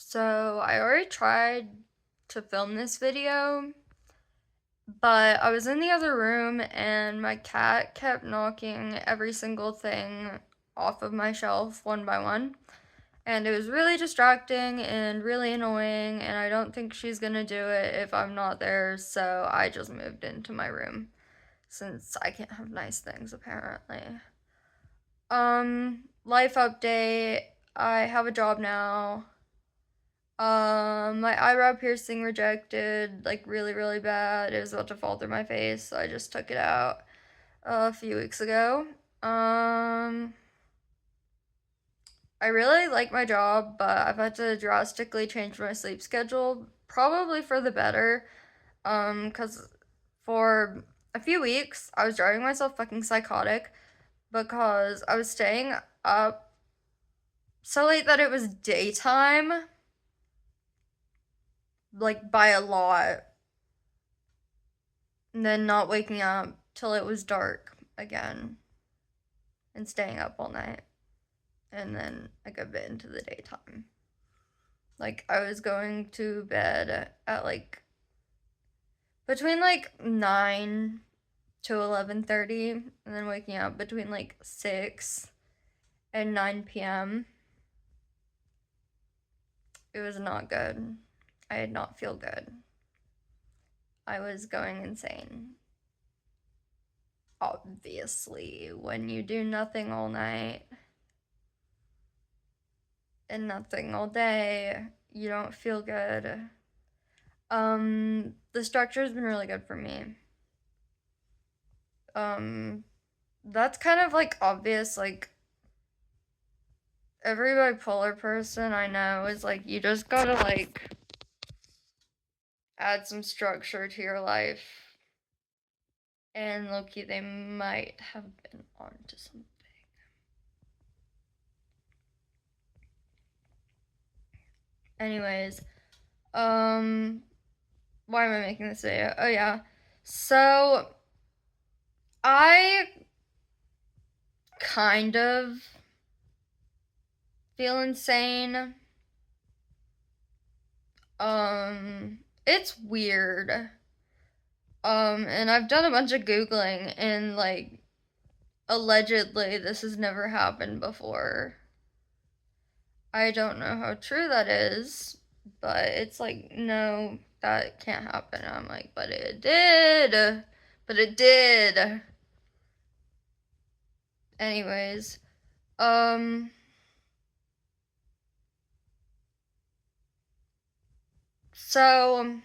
So I already tried to film this video, but I was in the other room and my cat kept knocking every single thing off of my shelf one by one. And it was really distracting and really annoying, and I don't think she's gonna do it if I'm not there, so I just moved into my room since I can't have nice things apparently. Life update. I have a job now. My eyebrow piercing rejected, like really, really bad. It was about to fall through my face, so I just took it out a few weeks ago. I really like my job, but I've had to drastically change my sleep schedule, probably for the better. Because for a few weeks, I was driving myself fucking psychotic because I was staying up so late that it was daytime, like by a lot, and then not waking up till it was dark again and staying up all night and then like a bit into the daytime. Like I was going to bed at like between like 9 to 11:30 and then waking up between like 6 and 9 p.m. It was not good. I did not feel good. I was going insane. Obviously, when you do nothing all night and nothing all day, you don't feel good. The structure has been really good for me. Um, that's kind of like obvious, like every bipolar person I know is like, you just gotta like add some structure to your life. And Loki, they might have been onto something. Anyways, why am I making this video? Oh yeah. So I kind of feel insane. It's weird. And I've done a bunch of Googling and like allegedly this has never happened before. I don't know how true that is, but it's like, no, that can't happen. I'm like, but it did. But it did. Anyways, um, so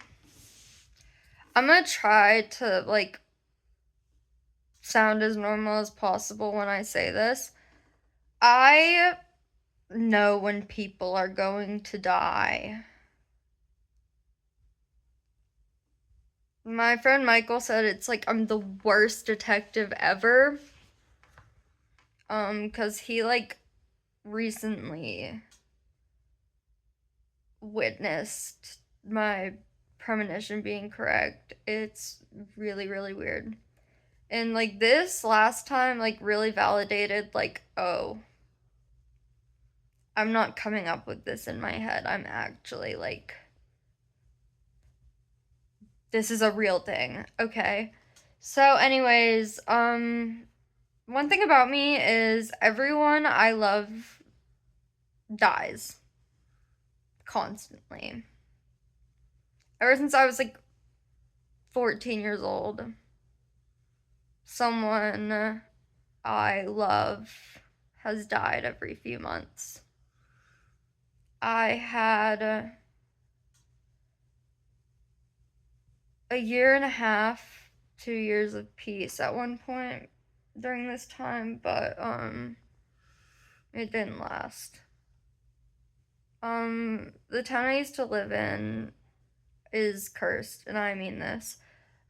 I'm gonna try to like sound as normal as possible when I say this. I know when people are going to die. My friend Michael said it's like I'm the worst detective ever. Cause he like recently witnessed my premonition being correct. It's really, really weird. And like this last time, like really validated, like, oh, I'm not coming up with this in my head. I'm actually like, this is a real thing. Okay. So, anyways, one thing about me is everyone I love dies constantly. Ever since I was like 14 years old, someone I love has died every few months. I had a year and a half, 2 years of peace at one point during this time, but it didn't last. The town I used to live in is cursed, and I mean this.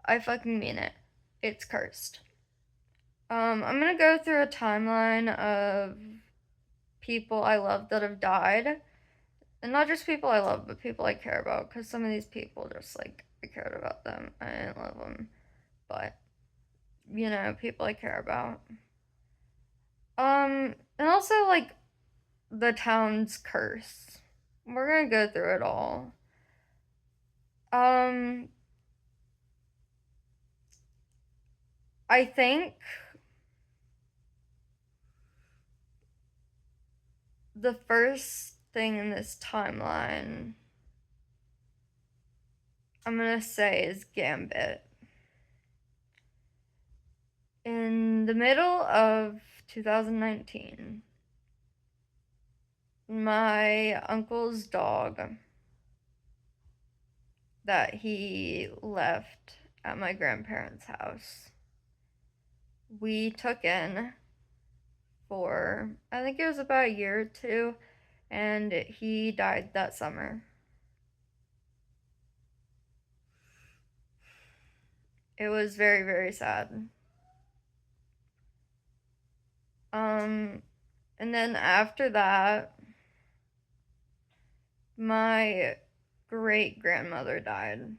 I fucking mean it. It's cursed. I'm gonna go through a timeline of people I love that have died. And not just people I love, but people I care about. Because some of these people just like, I cared about them. I didn't love them. But, you know, people I care about. And also like the town's curse. we're gonna go through it all. Um, I think the first thing in this timeline I'm gonna say is Gambit. In the middle of 2019, my uncle's dog that he left at my grandparents' house, we took in for, I think it was about a year or two, and he died that summer. It was very, very sad. And then after that, my great grandmother died.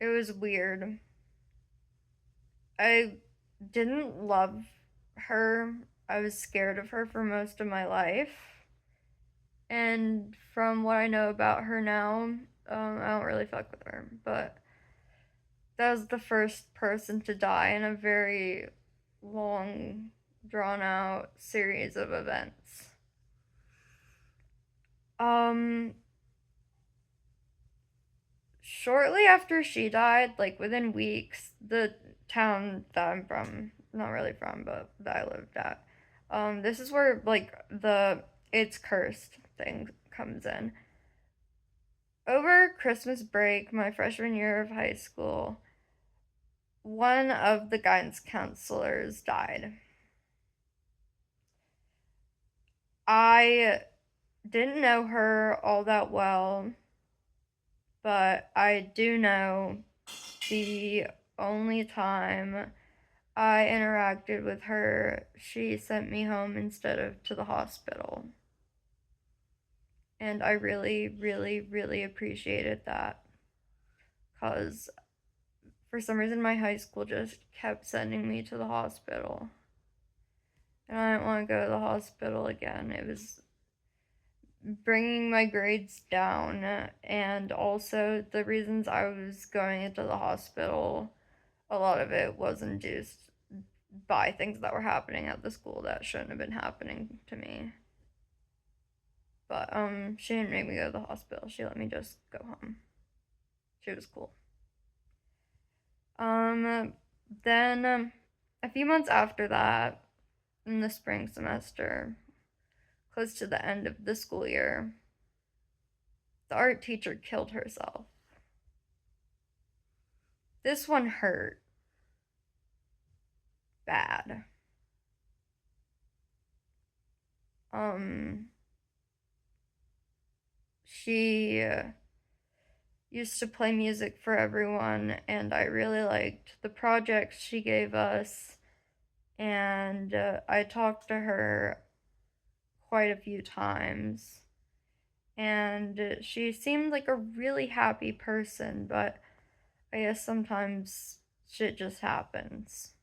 It was weird. I didn't love her. I was scared of her for most of my life. And from what I know about her now, I don't really fuck with her. But that was the first person to die in a very long, drawn out series of events. Shortly after she died, like within weeks, the town that I'm from, not really from, but that I lived at, this is where like the it's cursed thing comes in. Over Christmas break, my freshman year of high school, one of the guidance counselors died. I didn't know her all that well, but I do know the only time I interacted with her, she sent me home instead of to the hospital. And I really, really, really appreciated that. Because for some reason, my high school just kept sending me to the hospital. And I didn't want to go to the hospital again. It was bringing my grades down. And also, the reasons I was going into the hospital, a lot of it was induced by things that were happening at the school that shouldn't have been happening to me. But she didn't make me go to the hospital. She let me just go home. She was cool. Then a few months after that, in the spring semester, close to the end of the school year, the art teacher killed herself. This one hurt bad. She used to play music for everyone, and I really liked the projects she gave us. And I talked to her quite a few times. And she seemed like a really happy person, but I guess sometimes shit just happens.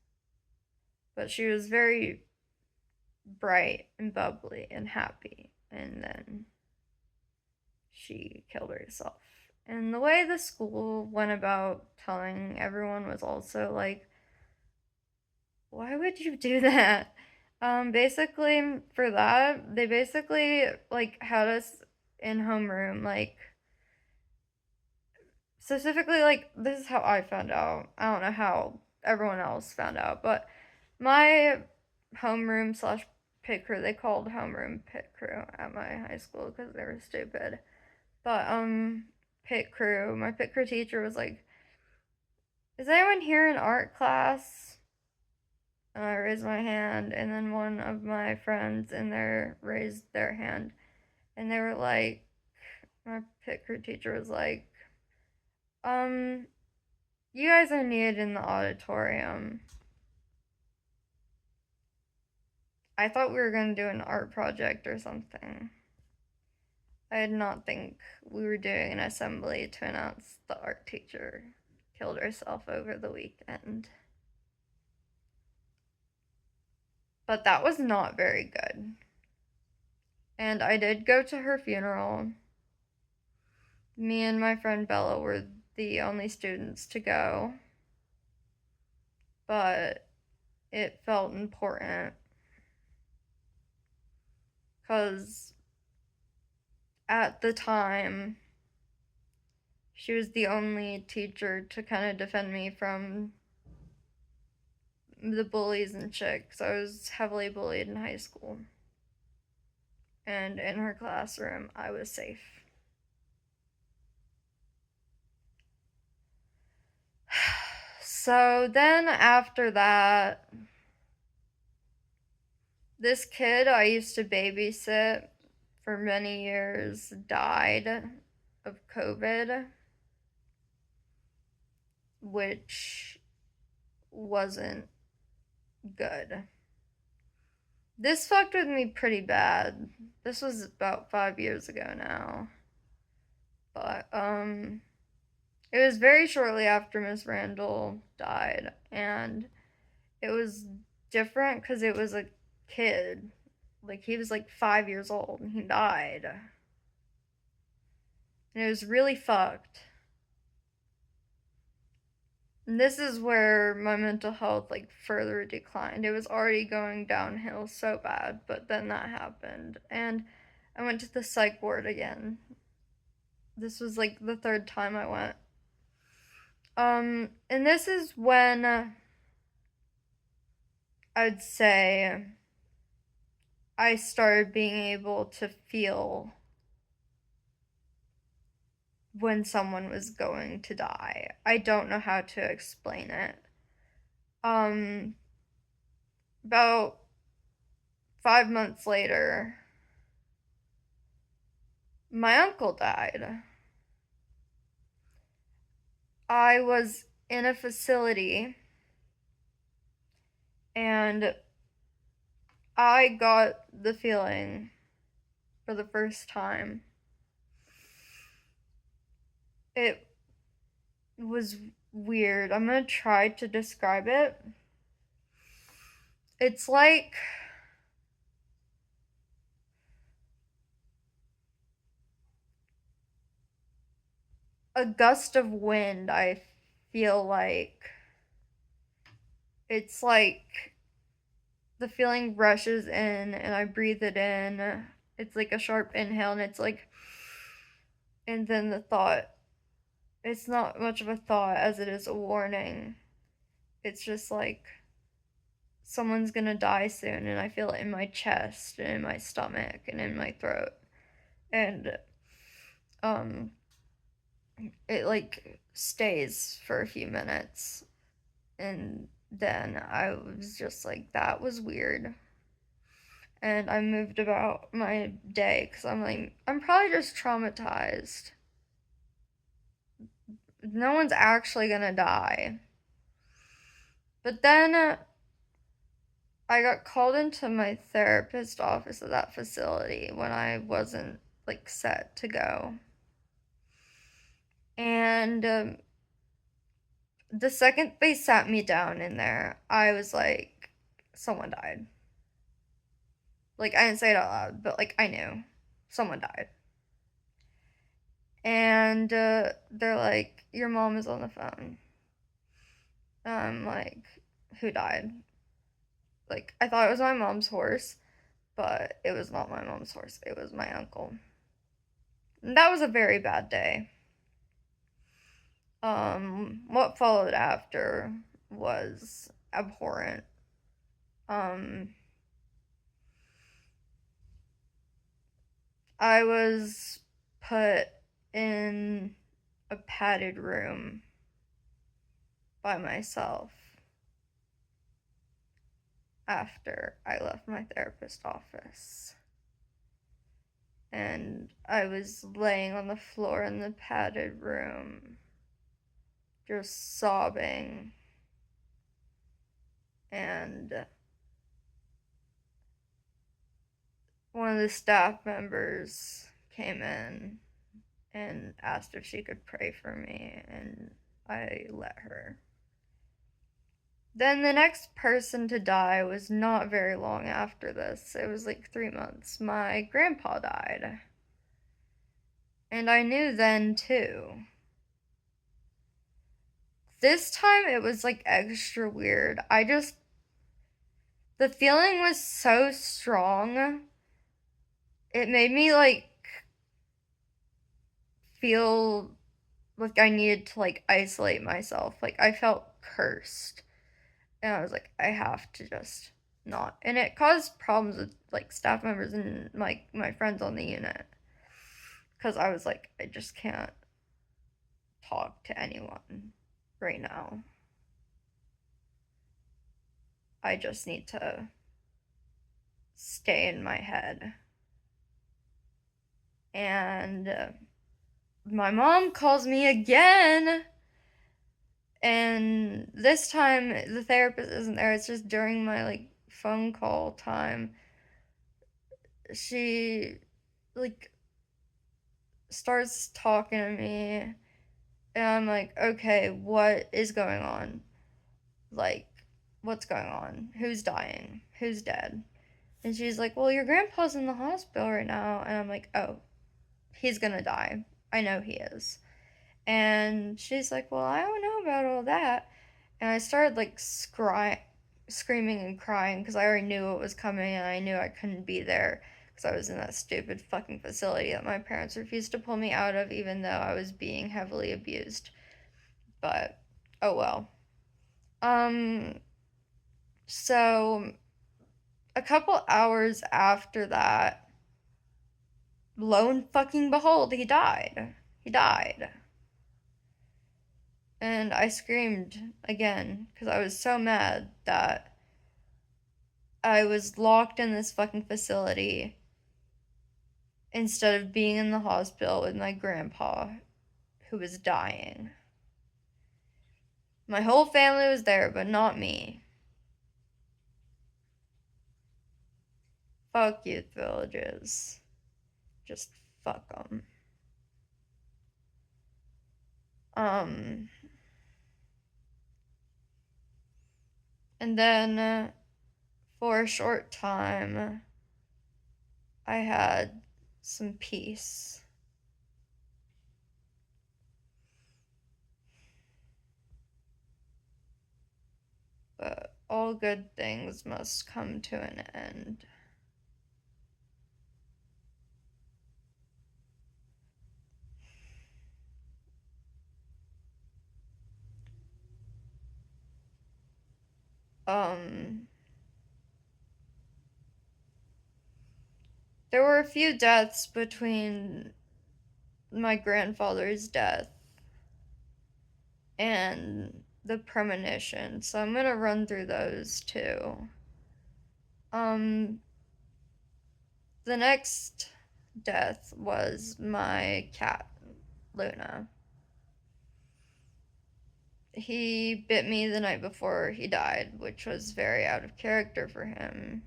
But she was very bright and bubbly and happy, and then she killed herself. And the way the school went about telling everyone was also like, why would you do that? Basically, for that, they basically, like, had us in homeroom, like, specifically, like, this is how I found out. I don't know how everyone else found out, but my homeroom slash pit crew, they called homeroom pit crew at my high school because they were stupid. But, pit crew, my pit crew teacher was like, is anyone here in art class? And I raised my hand, and then one of my friends in there raised their hand, and they were like, my pit crew teacher was like, you guys are needed in the auditorium. I thought we were going to do an art project or something. I did not think we were doing an assembly to announce the art teacher killed herself over the weekend. But that was not very good. And I did go to her funeral. Me and my friend Bella were the only students to go, but it felt important because at the time, she was the only teacher to kind of defend me from the bullies and shit, because I was heavily bullied in high school. And in her classroom, I was safe. So then after that, this kid I used to babysit for many years died of COVID, which wasn't good. This fucked with me pretty bad. This was about 5 years ago now. But, it was very shortly after Miss Randall died, and it was different because it was a kid. Like, he was like 5 years old and he died. And it was really fucked. And this is where my mental health like further declined. It was already going downhill so bad, but then that happened. And I went to the psych ward again. This was like the third time I went. And this is when I'd say I started being able to feel when someone was going to die. I don't know how to explain it. About 5 months later, my uncle died. I was in a facility and I got the feeling for the first time. It was weird. I'm gonna try to describe it. It's like a gust of wind, I feel like. It's like the feeling rushes in and I breathe it in. It's like a sharp inhale and it's like, and then the thought, it's not much of a thought as it is a warning. It's just like someone's gonna die soon and I feel it in my chest and in my stomach and in my throat. And um it like stays for a few minutes and then I was just like, that was weird. And I moved about my day because I'm like, I'm probably just traumatized. No one's actually gonna die. But then I got called into my therapist office at that facility when I wasn't like set to go. And the second they sat me down in there, I was like, someone died. Like, I didn't say it out loud, but like, I knew someone died. And they're like, your mom is on the phone. I'm like, who died? Like, I thought it was my mom's horse, but it was not my mom's horse. It was my uncle. And that was a very bad day. What followed after was abhorrent. I was put in a padded room by myself after I left my therapist office. And I was laying on the floor in the padded room, just sobbing. And one of the staff members came in and asked if she could pray for me, and I let her. Then the next person to die was not very long after this. It was like 3 months. My grandpa died. And I knew then too. This time it was like extra weird. The feeling was so strong. It made me like feel like I needed to like isolate myself. Like I felt cursed. And I was like, I have to just not. And it caused problems with like staff members and like my friends on the unit. Because I was like, I just can't talk to anyone right now. I just need to stay in my head. And my mom calls me again. And this time the therapist isn't there. It's just during my like phone call time. She like starts talking to me and I'm like, okay, what is going on? Like, what's going on? Who's dying? Who's dead? And she's like, well, your grandpa's in the hospital right now. And I'm like, oh, he's gonna die. I know he is. And she's like, well, I don't know about all that. And I started like screaming and crying because I already knew what was coming and I knew I couldn't be there because I was in that stupid fucking facility that my parents refused to pull me out of even though I was being heavily abused. But, oh well. Um, so a couple hours after that, lo and fucking behold, he died. He died. And I screamed again because I was so mad that I was locked in this fucking facility instead of being in the hospital with my grandpa who was dying. My whole family was there, but not me. Fuck youth villages. Just fuck them. Um, and then for a short time, I had some peace. But all good things must come to an end. Um, there were a few deaths between my grandfather's death and the premonition, so I'm gonna run through those too. Um, the next death was my cat, Luna. He bit me the night before he died, which was very out of character for him.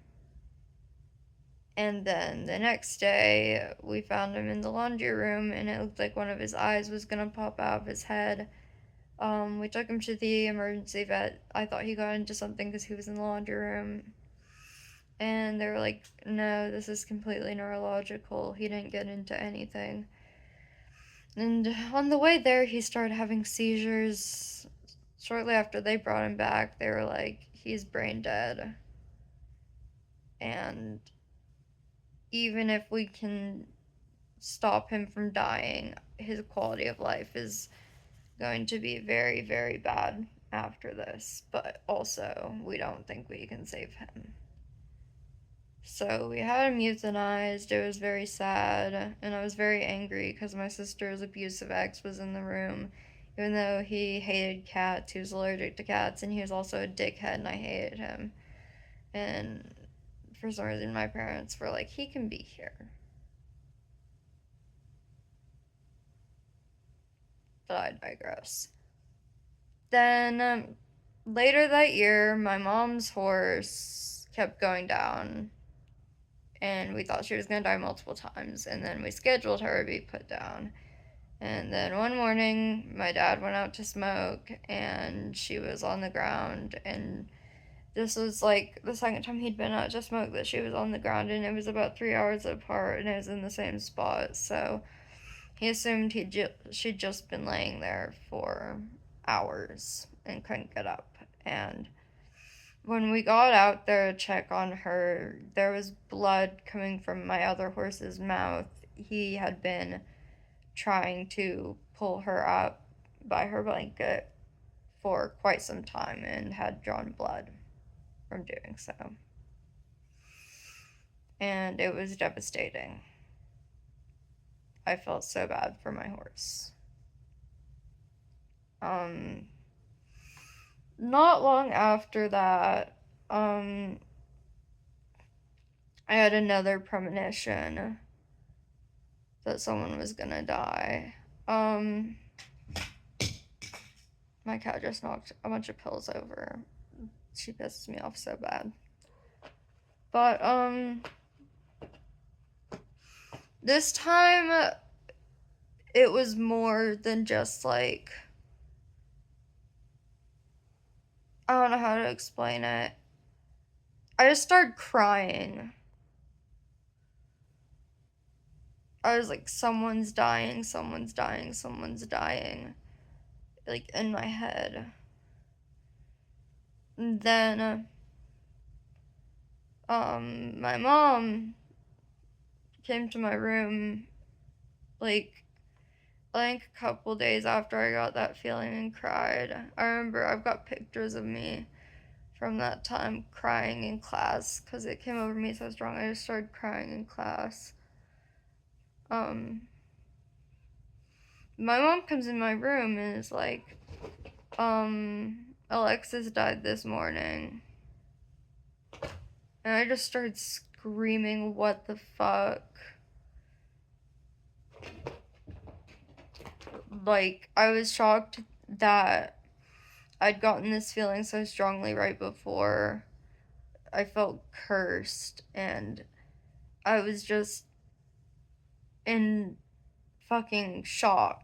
And then the next day, we found him in the laundry room, and it looked like one of his eyes was gonna pop out of his head. We took him to the emergency vet. I thought he got into something because he was in the laundry room. And they were like, no, this is completely neurological. He didn't get into anything. And on the way there, he started having seizures. Shortly after they brought him back, they were like, he's brain dead. And even if we can stop him from dying, his quality of life is going to be very, very bad after this. But also, we don't think we can save him. So we had him euthanized. It was very sad, and I was very angry because my sister's abusive ex was in the room. Even though he hated cats, he was allergic to cats, and he was also a dickhead, and I hated him. And for some reason, my parents were like, he can be here. But I digress. Then later that year, my mom's horse kept going down, and we thought she was going to die multiple times, and then we scheduled her to be put down. And then one morning, my dad went out to smoke, and she was on the ground. And this was like the second time he'd been out to smoke that she was on the ground, and it was about 3 hours apart, and it was in the same spot. So he assumed she'd just been laying there for hours and couldn't get up. And when we got out there to check on her, there was blood coming from my other horse's mouth. He had been trying to pull her up by her blanket for quite some time and had drawn blood from doing so. And it was devastating. I felt so bad for my horse. Not long after that, I had another premonition that someone was gonna die. My cat just knocked a bunch of pills over. She pisses me off so bad. But, this time, it was more than just, like, I don't know how to explain it. I just started crying. I was like, someone's dying, someone's dying, someone's dying. Like, in my head. And then, my mom came to my room, like, I think a couple days after I got that feeling and cried. I remember I've got pictures of me from that time crying in class because it came over me so strong. I just started crying in class. My mom comes in my room and is like, Alexis died this morning. And I just started screaming, what the fuck? Like, I was shocked that I'd gotten this feeling so strongly right before. I felt cursed, and I was just in fucking shock.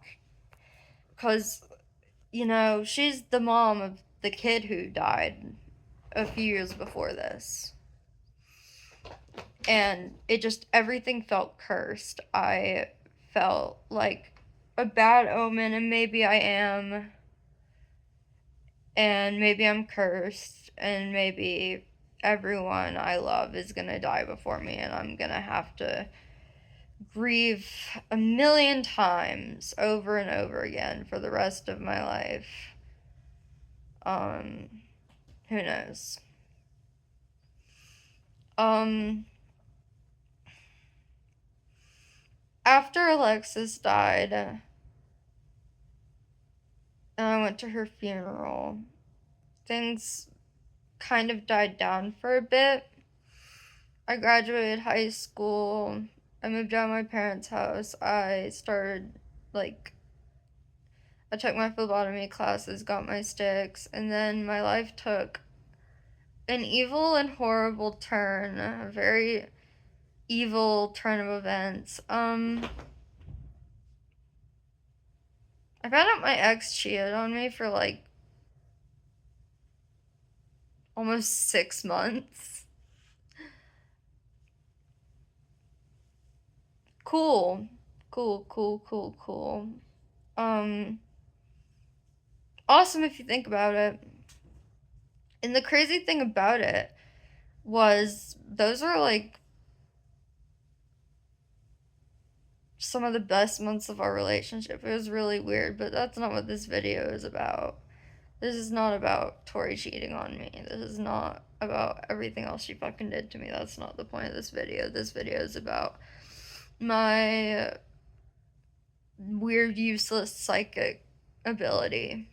Because, you know, she's the mom of the kid who died a few years before this. And it just, everything felt cursed. I felt like a bad omen, and maybe I am. And maybe I'm cursed, and maybe everyone I love is gonna die before me, and I'm gonna have to grieve a million times over and over again for the rest of my life. Who knows? After Alexis died, and I went to her funeral, things kind of died down for a bit. I graduated high school. I moved out of my parents' house. I started, like, I took my phlebotomy classes, got my sticks, and then my life took an evil and horrible turn, a very evil turn of events. I found out my ex cheated on me for like almost 6 months. Cool. Awesome if you think about it. And the crazy thing about it was those are like some of the best months of our relationship. It was really weird, but that's not what this video is about. This is not about Tori cheating on me. This is not about everything else she fucking did to me. That's not the point of this video. This video is about my weird, useless psychic ability.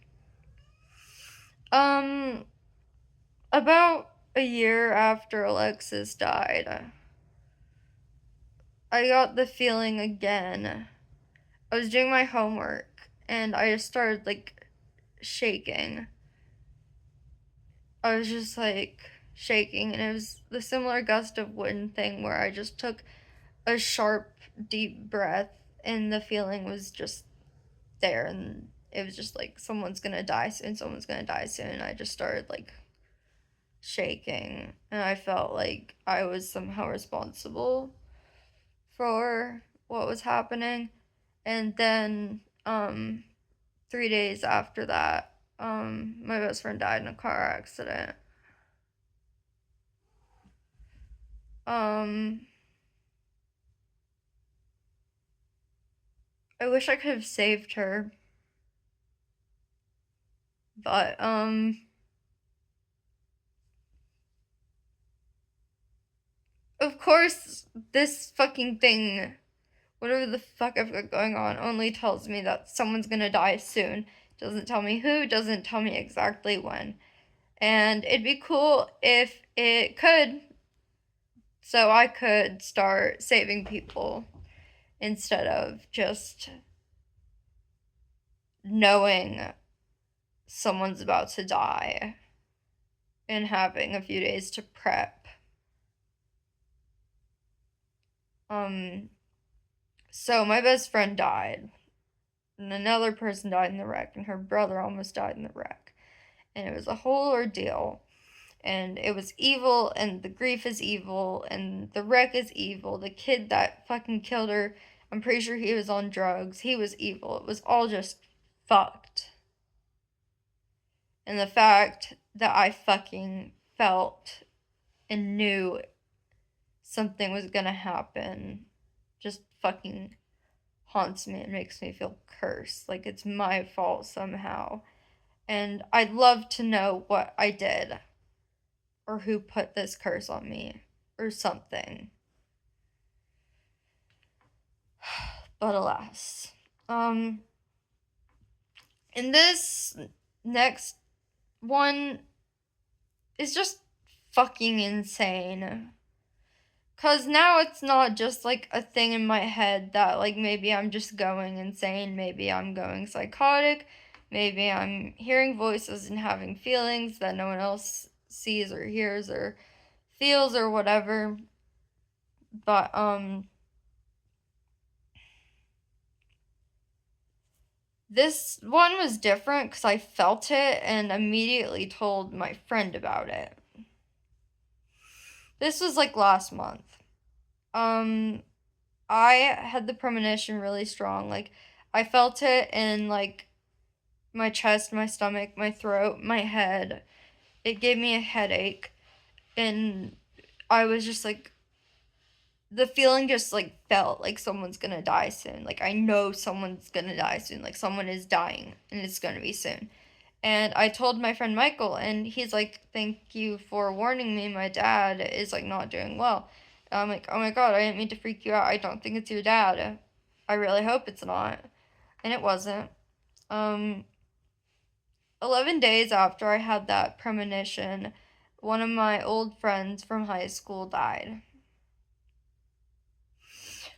About a year after Alexis died, I got the feeling again. I was doing my homework and I just started like shaking. I was just like shaking, and it was the similar gust of wind thing where I just took a sharp, deep breath and the feeling was just there, and it was just like, someone's gonna die soon, someone's gonna die soon. I just started like shaking, and I felt like I was somehow responsible for what was happening. And then 3 days after that, my best friend died in a car accident. I wish I could have saved her, but of course, this fucking thing, whatever the fuck I've got going on, only tells me that someone's gonna die soon. Doesn't tell me who, doesn't tell me exactly when. And it'd be cool if it could, so I could start saving people instead of just knowing someone's about to die and having a few days to prep. So my best friend died, and another person died in the wreck, and her brother almost died in the wreck. And it was a whole ordeal. And it was evil, and the grief is evil, and the wreck is evil. The kid that fucking killed her, I'm pretty sure he was on drugs. He was evil. It was all just fucked. And the fact that I fucking felt and knew something was gonna happen just fucking haunts me and makes me feel cursed. Like it's my fault somehow. And I'd love to know what I did or who put this curse on me or something. But alas. And this next one is just fucking insane. Cause now it's not just like a thing in my head that like maybe I'm just going insane, maybe I'm going psychotic, maybe I'm hearing voices and having feelings that no one else sees or hears or feels or whatever. But this one was different because I felt it and immediately told my friend about it. This was like last month. I had the premonition really strong. Like, I felt it in like my chest, my stomach, my throat, my head. It gave me a headache, and I was just like, the feeling just like felt like someone's gonna die soon. Like, I know someone's gonna die soon. Like, someone is dying, and it's gonna be soon. And I told my friend Michael, and he's like, "Thank you for warning me. My dad is like not doing well." And I'm like, "Oh my god, I didn't mean to freak you out. I don't think it's your dad. I really hope it's not." And it wasn't. Um, 11 days after I had that premonition, one of my old friends from high school died.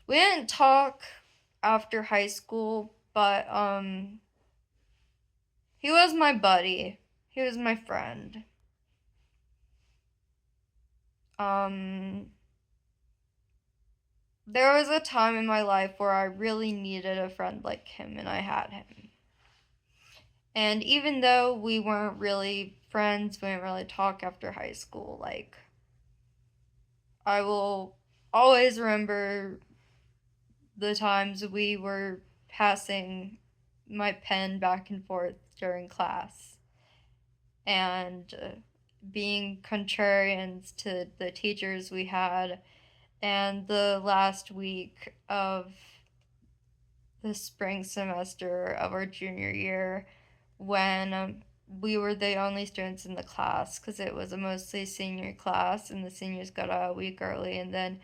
We didn't talk after high school, but he was my buddy. He was my friend. Um, there was a time in my life where I really needed a friend like him, and I had him. And even though we weren't really friends, we didn't really talk after high school, like, I will always remember the times we were passing my pen back and forth during class and being contrarians to the teachers we had. And the last week of the spring semester of our junior year, when we were the only students in the class because it was a mostly senior class and the seniors got out a week early, and then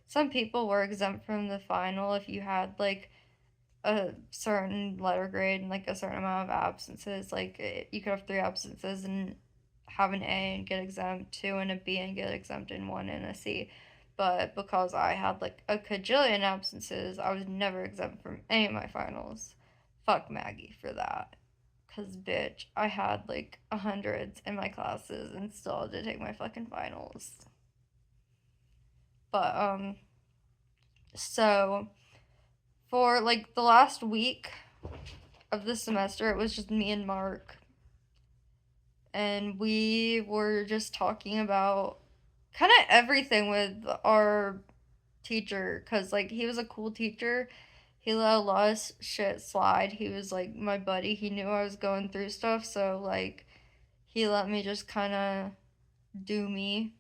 some people were exempt from the final if you had like a certain letter grade and like a certain amount of absences. Like you could have 3 absences and have an A and get exempt, two and a B and get exempt, and one and a C. But because I had like a cajillion absences, I was never exempt from any of my finals. Fuck Maggie for that. Cause bitch, I had like hundreds in my classes and still had to take my fucking finals. But so for like the last week, of the semester, it was just me and Mark. And we were just talking about kind of everything with our teacher, because, like, he was a cool teacher. He let a lot of shit slide. He was, like, my buddy. He knew I was going through stuff, so, like, he let me just kind of do me.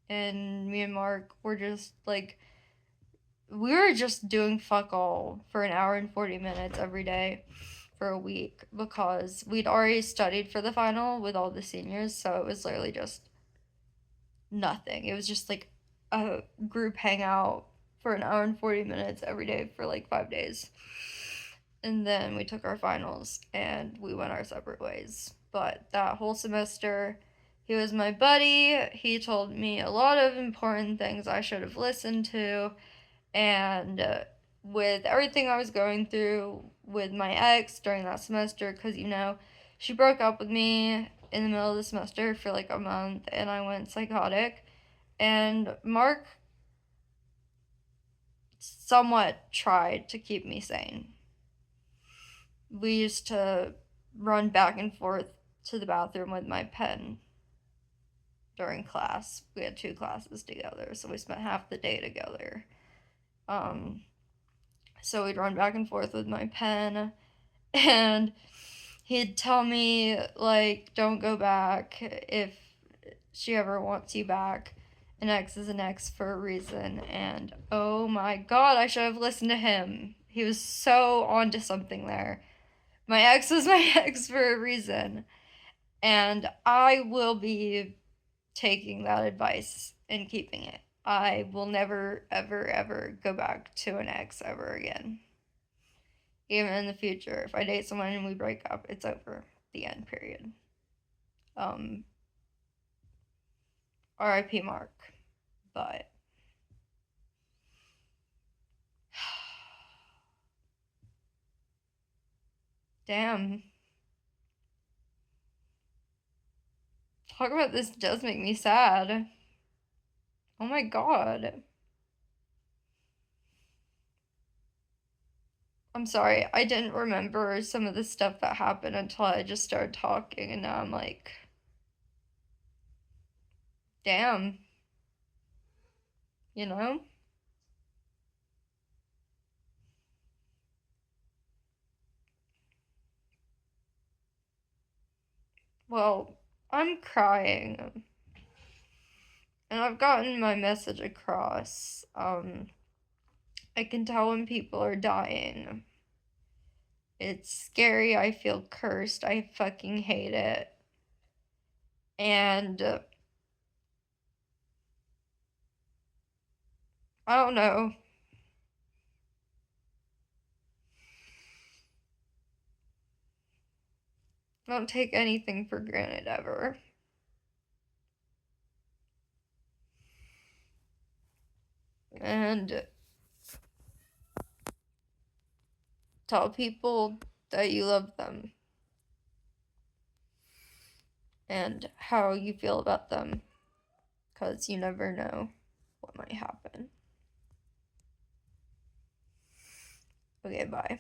And me and Mark were just, like, we were just doing fuck all for an hour and 40 minutes every day for a week because we'd already studied for the final with all the seniors, so it was literally just nothing. It was just like a group hangout for an hour and 40 minutes every day for like 5 days. And then we took our finals and we went our separate ways. But that whole semester, he was my buddy. He told me a lot of important things I should have listened to. And with everything I was going through with my ex during that semester, because, you know, she broke up with me in the middle of the semester for like a month and I went psychotic. And Mark somewhat tried to keep me sane. We used to run back and forth to the bathroom with my pen during class. We had 2 classes together, so we spent half the day together. So we'd run back and forth with my pen, and he'd tell me, like, don't go back if she ever wants you back. An ex is an ex for a reason, and oh my god, I should have listened to him. He was so onto something there. My ex was my ex for a reason, and I will be taking that advice and keeping it. I will never, ever, ever go back to an ex ever again. Even in the future, if I date someone and we break up, it's over. The end, period. R.I.P. Mark. But damn. Talk about this does make me sad. Oh my god. I'm sorry, I didn't remember some of the stuff that happened until I just started talking, and now I'm like, damn. You know? Well, I'm crying. And I've gotten my message across. I can tell when people are dying. It's scary. I feel cursed. I fucking hate it. And I don't know. I don't take anything for granted ever. And tell people that you love them and how you feel about them, because you never know what might happen. Okay, bye.